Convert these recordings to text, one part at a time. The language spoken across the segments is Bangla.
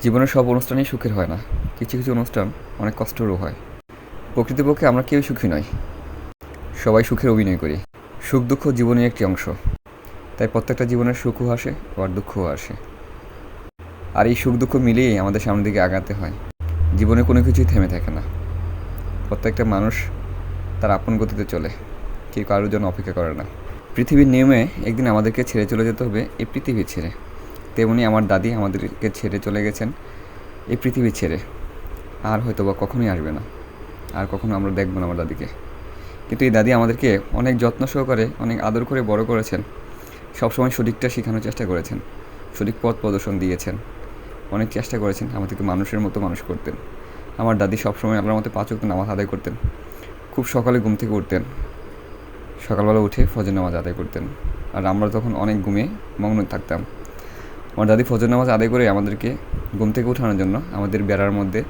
জীবনের সব অনুষ্ঠানই সুখের হয় না। কিছু কিছু অনুষ্ঠান অনেক কষ্টেরও হয়। প্রকৃতপক্ষে আমরা কেউই সুখী নই, সবাই সুখের অভিনয় করি। সুখ দুঃখ জীবনের একটি অংশ, তাই প্রত্যেকটা জীবনের সুখও আসে, আবার দুঃখও আসে। আর এই সুখ দুঃখ মিলিয়েই আমাদের সামনের দিকে আগাতে হয়। জীবনে কোনো কিছুই থেমে থাকে না। প্রত্যেকটা মানুষ তার আপন গতিতে চলে, কেউ কারোর জন্য অপেক্ষা করে না। পৃথিবীর নিয়মে একদিন আমাদেরকে ছেড়ে চলে যেতে হবে এই পৃথিবী ছেড়ে। তেমনি আমার দাদি আমাদেরকে ছেড়ে চলে গেছেন এই পৃথিবী ছেড়ে। আর হয়তো বা কখনোই আসবে না, আর কখনো আমরা দেখব না আমার দাদিকে। কিন্তু এই দাদি আমাদেরকে অনেক যত্ন সহকারে, অনেক আদর করে বড় করেছেন। সবসময় সঠিকটা শেখানোর চেষ্টা করেছেন, সঠিক পথ প্রদর্শন দিয়েছেন, অনেক চেষ্টা করেছেন আমাদেরকে মানুষের মতো মানুষ করতেন। আমার দাদি সবসময় আপনার মতো 5 ওয়াক্ত নামাজ আদায় করতেন। খুব সকালে ঘুম থেকে উঠতেন, সকালবেলা উঠে ফজর নামাজ আদায় করতেন। আর আমরা তখন অনেক ঘুমিয়ে মগ্ন থাকতাম। আমার দাদি ফজর নামাজ আদায় করে আমাদেরকে ঘুম থেকে ওঠানোর জন্য আমাদের বেড়ার মধ্যে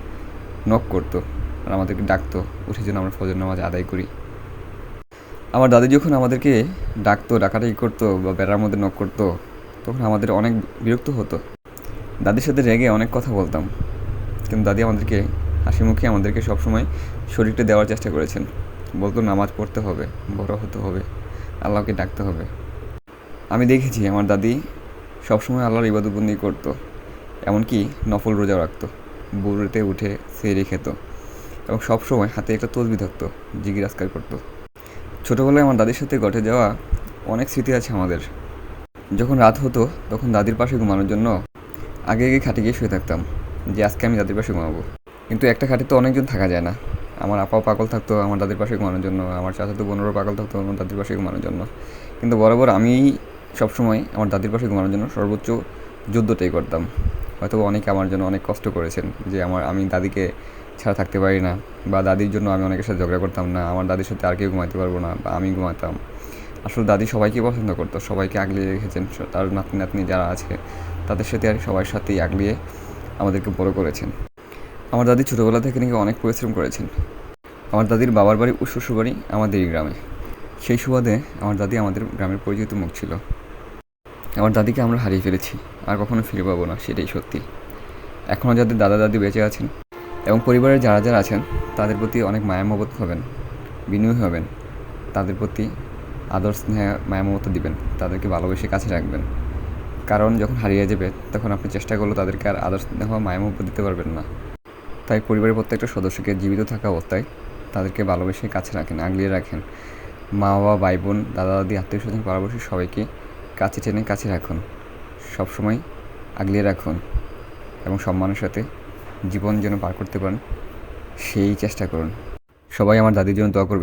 নক করতো, আর আমাদেরকে ডাকতো, উঠে যেন আমরা ফজর নামাজ আদায় করি। আমার দাদি যখন আমাদেরকে ডাকতো, ডাকাডাকি করতো বা বেড়ার মধ্যে নক করতো, তখন আমাদের অনেক বিরক্ত হতো। দাদির সাথে রেগে অনেক কথা বলতাম, কিন্তু দাদি আমাদেরকে হাসি মুখে আমাদেরকে সবসময় শরীরটা দেওয়ার চেষ্টা করেছেন। বলতো নামাজ পড়তে হবে, বড় হতে হবে, আল্লাহকে ডাকতে হবে। আমি দেখেছি আমার দাদি সবসময় আল্লাহর ইবাদতবন্দি করতো, এমনকি নফল রোজাও রাখতো, ভোরেতে উঠে সেহরি খেত এবং সবসময় হাতে একটা তসবিহ থাকতো, জিকির আজকার করতো। ছোটোবেলায় আমার দাদির সাথে ঘটে যাওয়া অনেক স্মৃতি আছে আমাদের। যখন রাত হতো তখন দাদির পাশে ঘুমানোর জন্য আগে আগে খাটে গিয়ে শুয়ে থাকতাম, যে আজকে আমি দাদির পাশে ঘুমাবো। কিন্তু একটা খাটে তো অনেকজন থাকা যায় না। আমার আপাও পাগল থাকতো আমার দাদির পাশে ঘুমানোর জন্য, আমার চাচাতো বোনেরও পাগল থাকতো আমার দাদির পাশে ঘুমানোর জন্য। কিন্তু বরাবর আমি সবসময় আমার দাদির পাশে ঘুমানোর জন্য সর্বোচ্চ যুদ্ধটাই করতাম। হয়তো অনেকে আমার জন্য অনেক কষ্ট করেছেন, যে আমি দাদিকে ছাড়া থাকতে পারি না, বা দাদির জন্য আমি অনেকের সাথে ঝগড়া করতাম না, আমার দাদির সাথে আর কেউ ঘুমাতে পারবো না, বা আমি ঘুমাতাম। আসলে দাদি সবাইকে পছন্দ করতো, সবাইকে আগলিয়ে রেখেছেন। তার নাতনি নাতনি যারা আছে তাদের সাথে আর সবার সাথেই আগলিয়ে আমাদেরকে বড় করেছেন। আমার দাদি ছোটোবেলা থেকে নাকি অনেক পরিশ্রম করেছেন। আমার দাদির বাবার বাড়ি ও শ্বশুর বাড়ি আমাদেরই গ্রামে। সেই সুবাদে আমার দাদি আমাদের গ্রামের পরিচিত মুখ ছিল। আমার দাদিকে আমরা হারিয়ে ফেলেছি, আর কখনো ফিরে পাবো না, সেটাই সত্যি। এখনও যাদের দাদা দাদি বেঁচে আছেন এবং পরিবারের যারা যারা আছেন তাদের প্রতি অনেক মায়া মমতা হবেন, বিনয়ী হবেন, তাদের প্রতি আদর স্নেহ মায়া মমতা দিবেন, তাদেরকে ভালোবেসে কাছে রাখবেন। কারণ যখন হারিয়ে যাবে তখন আপনি চেষ্টা করলেও তাদেরকে আর আদর স্নেহ মায়া মমতা দিতে পারবেন না। তাই পরিবারের প্রত্যেকটা সদস্যকে জীবিত থাকা অবস্থায় তাদেরকে ভালোবেসে কাছে রাখেন, আগলিয়ে রাখেন। মা বাবা, ভাই বোন, দাদা দাদি, আত্মীয় স্বজন, পাড়াপড়শি সবাইকে কাছে টেনে কাছে রাখুন, সবসময় আগলিয়ে রাখুন এবং সম্মানের সাথে জীবন যেন পার করতে পারেন সেই চেষ্টা করুন। সবাই আমার দাদির জন্য দোয়া করবেন।